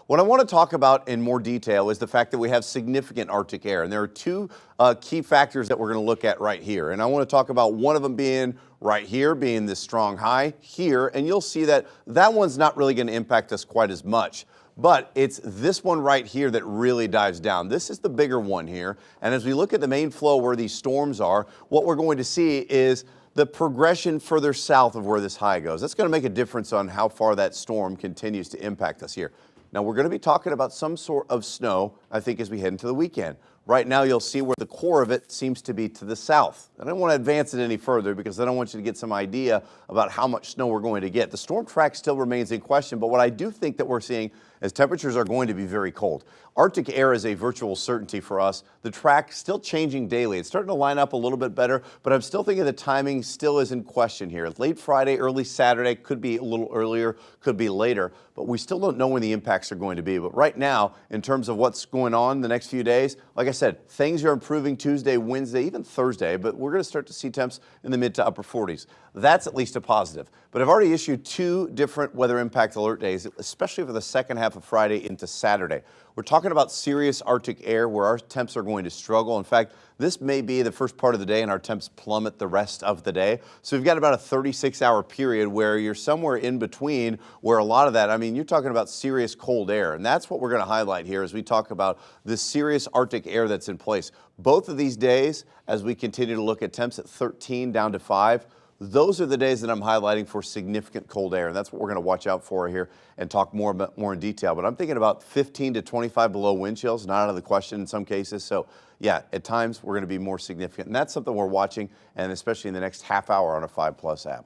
What I want to talk about in more detail is the fact that we have significant Arctic air. And there are two key factors that we're going to look at right here. And I want to talk about one of them being right here, being this strong high here. And you'll see that that one's not really going to impact us quite as much. But it's this one right here that really dives down. This is the bigger one here. And as we look at the main flow where these storms are, what we're going to see is the progression further south of where this high goes. That's going to make a difference on how far that storm continues to impact us here. Now, we're going to be talking about some sort of snow, I think, as we head into the weekend. Right now, you'll see where the core of it seems to be to the south. I don't want to advance it any further because I don't want you to get some idea about how much snow we're going to get. The storm track still remains in question, but what I do think that we're seeing is temperatures are going to be very cold. Arctic air is a virtual certainty for us. The track still changing daily. It's starting to line up a little bit better, but I'm still thinking the timing still is in question here. Late Friday, early Saturday, could be a little earlier, could be later, but we still don't know when the impacts are going to be. But right now, in terms of what's going on the next few days, like I said, things are improving Tuesday, Wednesday, even Thursday, but we're going to start to see temps in the mid to upper 40s. That's at least a positive. But I've already issued 2 different weather impact alert days, especially for the second half of Friday into Saturday. We're talking about serious Arctic air where our temps are going to struggle. In fact, this may be the first part of the day and our temps plummet the rest of the day. So we've got about a 36-hour period where you're somewhere in between where a lot of that, I mean, you're talking about serious cold air. And that's what we're going to highlight here as we talk about the serious Arctic air that's in place. Both of these days, as we continue to look at temps at 13 down to 5, those are the days that I'm highlighting for significant cold air, and that's what we're going to watch out for here and talk more in detail. But I'm thinking about 15 to 25 below wind chills, not out of the question in some cases. So, yeah, at times we're going to be more significant, and that's something we're watching, and especially in the next half hour on a 5+ app.